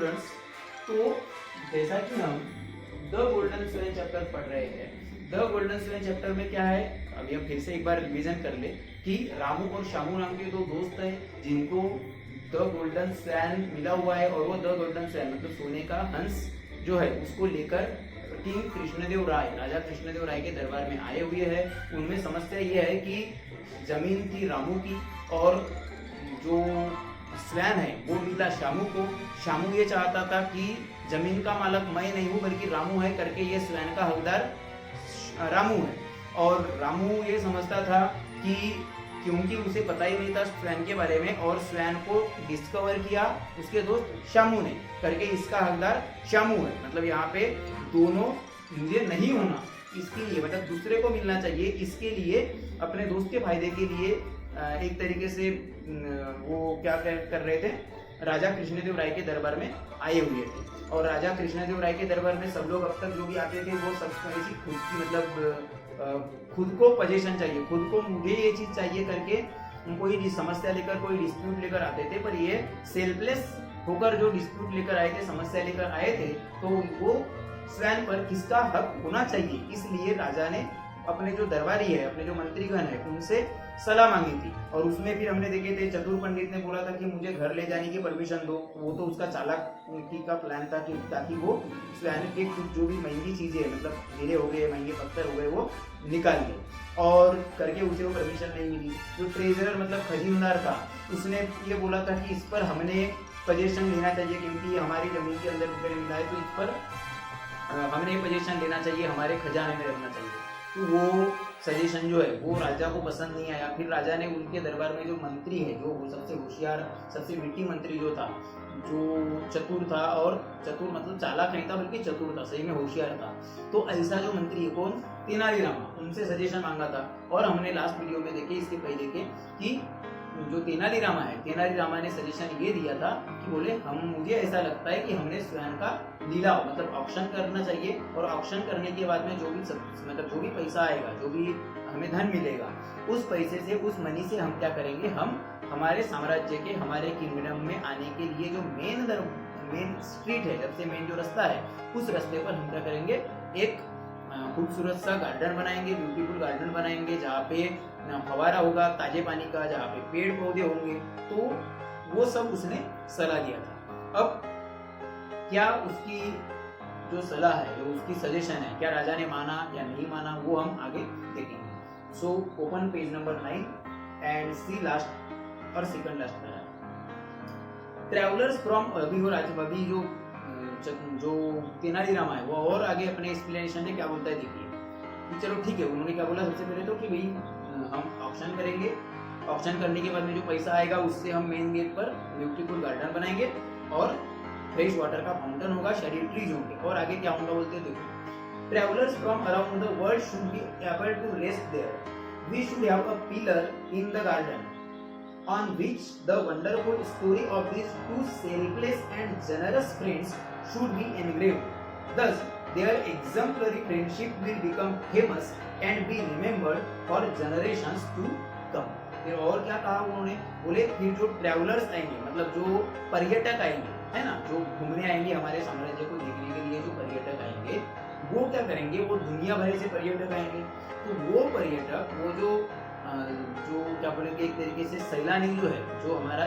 Students, तो जैसा कि हम द गोल्डन स्वेन चैप्टर पढ़ रहे हैं, द गोल्डन स्वेन चैप्टर में क्या है, अभी हम फिर से एक बार रिवीजन कर ले कि रामू और श्यामू नाम के दो दोस्त हैं जिनको द गोल्डन स्वैन मिला हुआ है, और वो द गोल्डन स्वैन मतलब सोने का हंस जो है उसको लेकर किंग कृष्णदेव राय, राजा कृष्णदेव राय के दरबार में आए हुए हैं। उनमें समस्या ये है कि जमीन थी रामू की और जो स्वैन है वो मिला श्यामू को। श्यामू ये चाहता था कि जमीन का मालक मैं नहीं हूँ बल्कि रामू है करके ये स्वैन का हकदार रामू है, और रामू ये समझता था कि क्योंकि उसे पता ही नहीं था स्वैन के बारे में और स्वैन को डिस्कवर किया उसके दोस्त श्यामू ने करके इसका हकदार श्यामू है। मतलब यहाँ पे दोनों मुझे नहीं होना, इसके लिए मतलब दूसरे को मिलना चाहिए, इसके लिए अपने दोस्त के फायदे के लिए एक तरीके से वो क्या कर रहे थे, राजा कृष्णदेव राय के दरबार में आए हुए थे। और राजा कृष्णदेव राय के दरबार में सब लोग अब तक जो भी आते थे वो सब ऐसी खुद की मतलब खुद को पोजीशन चाहिए, खुद को मुझे ये चीज चाहिए करके कोई समस्या लेकर कोई डिस्प्यूट लेकर आते थे। पर ये सेल्फलेस होकर जो डिस्प्यूट लेकर आए थे, समस्या लेकर आए थे, तो वो स्वैन पर किसका हक होना चाहिए, इसलिए राजा ने अपने जो दरबारी है, अपने जो मंत्रीगण है, उनसे सलाह मांगी थी। और उसमें फिर हमने देखे थे चतुर पंडित ने बोला था कि मुझे घर ले जाने की परमिशन दो। वो तो उसका चालाकी का प्लान था कि ताकि वो स्वैन के कुछ जो भी महंगी चीजें मतलब हीरे हो गए, महंगे पत्थर हो गए, वो निकाल ले, और करके उसे वो परमिशन नहीं मिली। जो ट्रेजरर मतलब खजीनदार था, उसने ये बोला था कि इस पर हमने पोजीशन लेना चाहिए क्योंकि हमारी जमीन के अंदर मिला है, तो इस पर हमने पोजीशन लेना चाहिए, हमारे खजाने में रखना चाहिए। तो वो सजेशन जो है वो राजा को पसंद नहीं आया। फिर राजा ने उनके दरबार में जो मंत्री है, जो सबसे होशियार सबसे विट्टी मंत्री जो था, जो चतुर था, और चतुर मतलब चालाक नहीं था बल्कि चतुर था, सही में होशियार था, तो ऐसा जो मंत्री है कौन, तेनालीरामा, उनसे सजेशन मांगा था। और हमने लास्ट वीडियो में देखे इसके पहले के कि जो तेनालीरामा है, तेनालीरामा ने सजेशन ये दिया था कि बोले मुझे ऐसा लगता है कि हमने स्वयं का लीलाव मतलब ऑक्शन करना चाहिए, और ऑक्शन करने के बाद में जो भी मतलब जो भी पैसा आएगा, जो भी हमें धन मिलेगा, उस पैसे से, उस मनी से हम क्या करेंगे, हम हमारे साम्राज्य के, हमारे किंगडम में आने के लिए जो मेन स्ट्रीट है, सबसे मेन जो रास्ता है, उस रास्ते पर हम क्या करेंगे, एक खूबसूरत सा गार्डन बनाएंगे, ब्यूटीफुल गार्डन बनाएंगे जहाँ पे फवारा होगा ताजे पानी का, जहाँ पे पेड़ पौधे होंगे। तो वो सब उसने सलाह दिया था। अब क्या उसकी जो सलाह है, जो उसकी सजेशन है, क्या राजा ने माना या नहीं माना, वो हम आगे देखेंगे। So open page number 9 and see last और second last para. Travellers from अभी जो तेनालीरामा है वो और आगे अपने एक्सप्लेनेशन में क्या बोलता है देखिए। चलो ठीक है, उन्होंने क्या बोला सबसे पहले तो कि भाई हम ऑक्शन करेंगे, ऑक्शन करने के बाद में जो पैसा आएगा उससे हम मेन गेट पर ब्यूटीफुल गार्डन बनाएंगे और फ्रेश वाटर का फाउंटेन होगा, शेडी ट्रीज होंगे। और आगे क्या होगा बोलते हैं देखो, travellers from around the world should be able to rest there, we should have a pillar in the garden on which the wonderful story of these two selfless and generous friends should be engraved. Thus, their exemplary friendship will become famous and be remembered for generations to come. फिर और क्या कहा उन्होंने, बोले फिर जो travellers आएंगे मतलब जो पर्यटक आएंगे, है ना, जो घूमने आएंगे हमारे साम्राज्य को देखने के लिए, जो पर्यटक आएंगे वो क्या करेंगे, वो दुनिया भर से पर्यटक आएंगे। तो वो पर्यटक, वो जो क्या बोलेंगे एक तरीके से सैलानी जो है, जो हमारा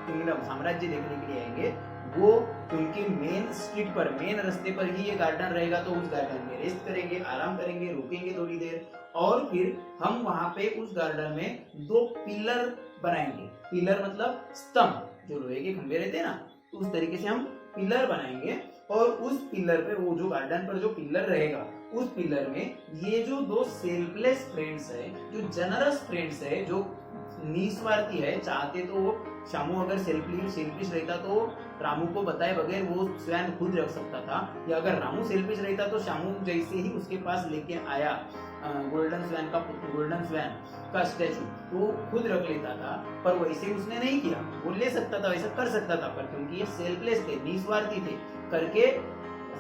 किंगडम साम्राज्य देखने के लिए आएंगे, वो उनके मेन स्ट्रीट पर, मेन रास्ते पर ही ये गार्डन रहेगा। तो उस गार्डन में रेस्ट करेंगे, आराम करेंगे, रुकेंगे थोड़ी देर, और फिर हम वहां पे उस गार्डन में 2 पिलर बनाएंगे। पिलर मतलब स्तंभ, जो लोहे के खंभे रहते हैं ना, तो उस तरीके से हम पिलर बनाएंगे। और उस पिलर पे, वो जो गार्डन पर जो पिलर रहेगा, उस पिलर में ये जो 2 सेल्फलेस फ्रेंड्स है, जो जनरस फ्रेंड्स है, जो निस्वार्थी है, चाहते तो वो श्यामू अगर सेल्फिश रहता तो रामू को बताए बगैर वो स्वयं खुद रख सकता था, या अगर रामू सेल्फिश रहता तो श्यामू जैसे ही उसके पास लेके आया गोल्डन स्वैन का स्टैचू, तो खुद रख लेता था। पर वैसे उसने नहीं किया, वो ले सकता था, वैसा कर सकता था, पर क्योंकि ये सेल्फलेस थे, निस्वार्थी थे करके,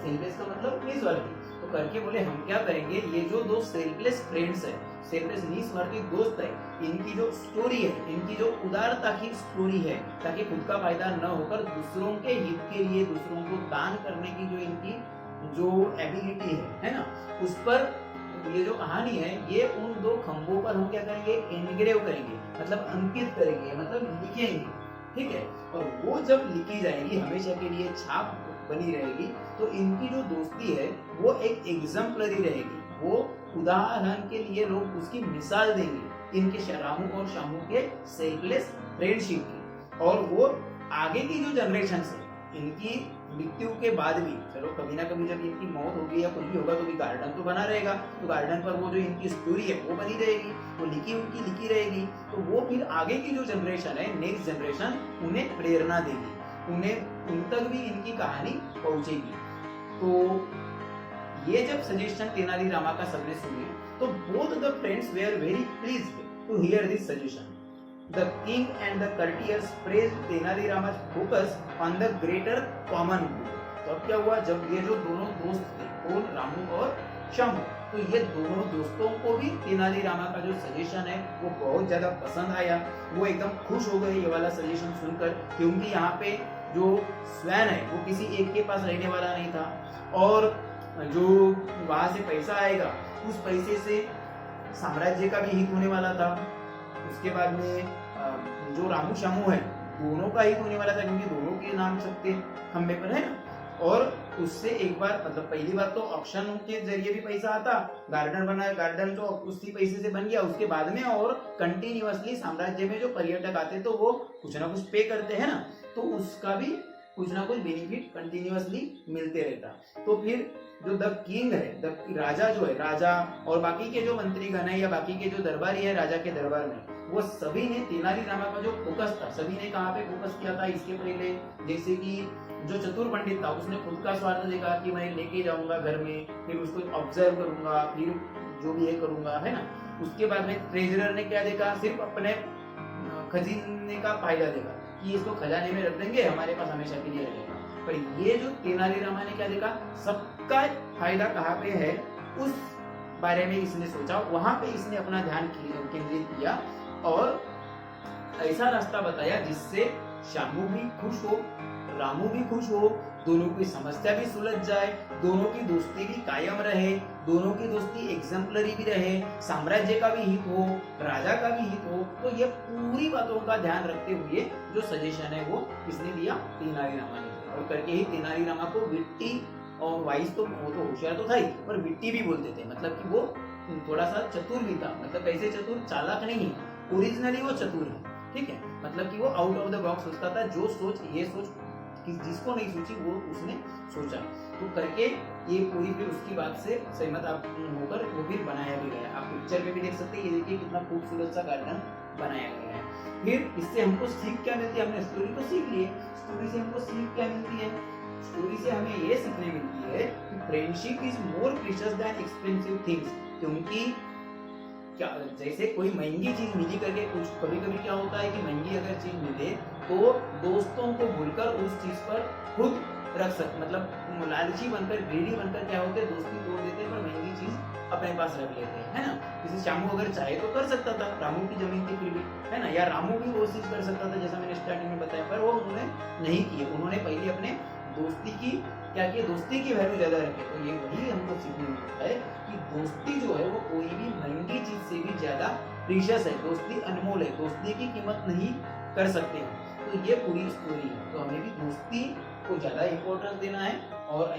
सेल्फलेस का मतलब निस्वार्थी, तो करके बोले हम क्या करेंगे, ये जो दो सेल्फलेस फ्रेंड्स है, सेल्फलेस निस्वार्थी दोस्त है, इनकी जो स्टोरी है, इनकी जो उदारता की स्टोरी है, ताकि खुद का फायदा न होकर दूसरों के हित के लिए दूसरों को दान करने की जो इनकी जो एबिलिटी है ना, उस पर ये जो कहानी है ये उन दो खंभों पर हम क्या करेंगे, एनग्रेव करेंगे, मतलब अंकित करेंगे, मतलब लिखेंगे, ठीक है। और वो जब लिखी जाएगी हमेशा के लिए छाप बनी रहेगी, तो इनकी जो दोस्ती है वो एक एग्जाम्पलरी रहेगी, वो उदाहरण के लिए लोग उसकी मिसाल देंगे इनके रामू और शामू के सेल्फलेस फ्रेंडशिप की। और वो आगे की जो जनरेशन है, इनकी मृत्यु के बाद भी, चलो कभी ना कभी जब इनकी मौत होगी या कुछ भी होगा तो भी गार्डन तो बना रहेगा, तो गार्डन पर वो जो इनकी स्टोरी है वो बनी रहेगी, वो उनकी लिखी रहेगी, तो वो फिर आगे की जो जनरेशन है, नेक्स्ट जनरेशन, उन्हें प्रेरणा देगी, उन्हें उन तक भी इनकी कहानी पहुंचेगी। तो ये जब सजेशन तेनालीरामा का सबने सुने तो both the friends were very pleased to hear this suggestion. The king and the courtiers praised तेनालीरामा's focus on the greater common good। तो अब क्या हुआ, जब ये जो दोनों दोस्त थे, कौन, रामू और शामू, तो ये दोनों दोस्तों को भी तेनालीरामा का जो सजेशन है वो बहुत ज्यादा पसंद आया। वो एकदम खुश हो गए ये वाला सजेशन सुनकर, क्योंकि यहाँ पे जो स्वैन है वो किसी एक के पास रहने वाला नहीं था, और जो वहां से पैसा आएगा उस पैसे से साम्राज्य का भी हित होने वाला था। उसके बाद में जो रामू शामू है दोनों का हित होने वाला था, क्योंकि दोनों के नाम सबके खंबे पर है ना। और उससे एक बार, मतलब पहली बार तो ऑक्शन के जरिए भी पैसा आता, गार्डन बना, गार्डन तो उसी पैसे से बन गया, उसके बाद में और कंटिन्यूअसली साम्राज्य में जो पर्यटक आते तो वो कुछ ना कुछ पे करते हैं ना, तो उसका भी कुछ ना कुछ बेनिफिट कंटिन्यूअसली मिलते रहता। तो फिर जो द किंग है, द राजा जो है, राजा और बाकी के जो मंत्रीगण है या बाकी के जो दरबारी है राजा के दरबार में, वो सभी ने तेनालीरामा का जो फोकस था, सभी ने कहाँ पे फोकस किया था इसके पहले, जैसे कि जो चतुर पंडित था उसने खुद का स्वार्थ देखा कि मैं लेके जाऊंगा घर में, फिर उसको ऑब्जर्व करूंगा, फिर जो भी ये करूंगा, है ना। उसके बाद में ट्रेजरर ने क्या देखा, सिर्फ अपने खजीने का फायदा देखा कि इसको खजाने में रख देंगे, हमारे पास हमेशा के लिए रहेगा। पर ये जो तेनालीरामा ने क्या देखा, सबका फायदा कहाँ पे है उस बारे में इसने सोचा, वहां पे इसने अपना ध्यान केंद्रित किया और ऐसा रास्ता बताया जिससे शामू भी खुश हो, रामू भी खुश हो, दोनों की समस्या भी सुलझ जाए, दोनों की दोस्ती भी कायम रहे, दोनों की दोस्ती एग्जाम्पलरी भी रहे, साम्राज्य का भी हित हो, राजा का भी हित हो। तो ये पूरी बातों का ध्यान रखते हुए जो सजेशन है वो किसने दिया, तेनालीरामा ने। और करके ही तेनालीरामा को विट्टी और वाइस, तो वो तो होशियार तो था ही, पर विट्टी भी बोलते थे, मतलब कि वो थोड़ा सा चतुर भी था, मतलब कैसे चतुर, चालाक नहीं है, ओरिजिनली वो चतुर है, ठीक है, मतलब कि वो आउट ऑफ द बॉक्स सोचता था, जो सोच ये सोच कि जिसको नहीं सोची वो उसने सोचा। तो करके ये पूरी फिर उसकी बात से सहमत आप होकर वो फिर बनाया भी गया। आप पिक्चर में भी देख सकते हैं, ये देखिए कितना खूबसूरत सा गार्डन बनाया गया है। फिर इससे हमको सीख क्या मिलती है, हमने स्टोरी तो सीख ली है, स्टोरी से हमको सीख क्या मिलती है, स्टोरी से हमें ये सीखने मिलती है कि friendship is more precious than expensive things. क्योंकि क्या, जैसे कोई महंगी चीज मिली करके, कुछ कभी कभी क्या होता है कि महंगी अगर चीज मिले तो दोस्तों को भूलकर उस चीज पर खुद रख सकते, मतलब लालची बनकर, ग्रीडी बनकर क्या होते, दोस्ती तोड़ देते हैं, पर महंगी चीज अपने पास रख लेते हैं, है ना। जैसे शामू अगर चाहे तो कर सकता था, रामू की जमीन थी फिर भी, है ना, या रामू भी वो चीज कर सकता था जैसा मैंने स्टार्टिंग में बताया, पर वो उन्होंने नहीं किए, उन्होंने पहले अपने दोस्ती की क्या किया, दोस्ती की वैल्यू ज्यादा रखे। तो ये वही हमको सीखने मिलता है कि दोस्ती जो है वो कोई भी महंगी चीज से भी ज्यादा प्रीशियस है, दोस्ती अनमोल है, दोस्ती की कीमत नहीं कर सकते हैं। तो ये पूरी स्टोरी है, तो हमें भी दोस्ती को ज्यादा इंपॉर्टेंस देना है और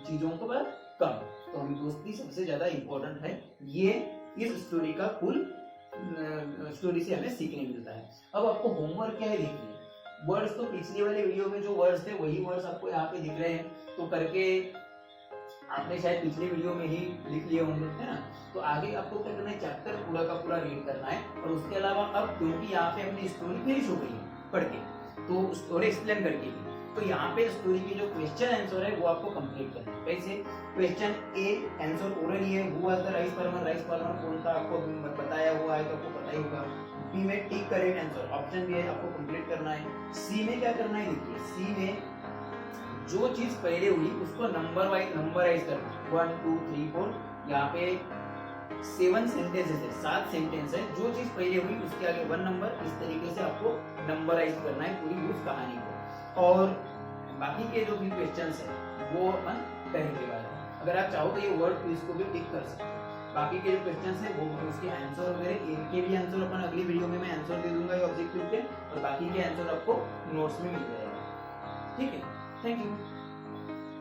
चीजों को पर कम, तो हमें दोस्ती सबसे ज्यादा इंपॉर्टेंट है। ये इस स्टोरी का फुल स्टोरी से हमें सीखने मिलता है। अब आपको होमवर्क क्या है, देखिए वर्ड्स तो पिछले वाले वीडियो में जो वर्ड्स थे वही वर्ड्स आपको यहाँ पे दिख रहे हैं, तो करके आपने शायद पिछले वीडियो में ही लिख लिए होंगे, है ना। तो आगे आपको क्या करना है, चैप्टर पूरा का पूरा रीड करना है, और उसके अलावा अब क्योंकि यहाँ पे अपनी स्टोरी फिनिश हो गई है पढ़ के, तो स्टोरी एक्सप्लेन करके भी, तो यहाँ पे स्टोरी की जो क्वेश्चन आंसर है वो आपको कंप्लीट करना है। कैसे, क्वेश्चन ए आंसर ओरल ही है, who was the rice farmer, rice farmer कौन था आपको बताया हुआ है तो आपको पता ही होगा। बी में टिक करेक्ट आंसर, ऑप्शन बी है आपको कंप्लीट करना है। सी में क्या करना है, देखिए सी में जो चीज पहले हुई उसको नंबराइज करना, 1 2 3 4, यहाँ पे 7 सेंटेंसेस है, 7 सेंटेंस है, जो चीज पहले हुई उसके आगे 1 नंबर, इस तरीके से आपको नंबराइज करना है पूरी उस कहानी को। और बाकी के जो भी क्वेश्चंस है वो अपन करेंगे बाद में। अगर आप चाहो तो ये वर्ड क्विज को भी टिक कर सकते हो। बाकी के जो क्वेश्चंस है वो उसके आंसर वगैरह, इनके भी आंसर अपन अगली वीडियो में मैं आंसर दे दूंगा ये ऑब्जेक्टिव के, और बाकी के आंसर आपको नोट्स में मिल जाएगा। ठीक है, थैंक यू।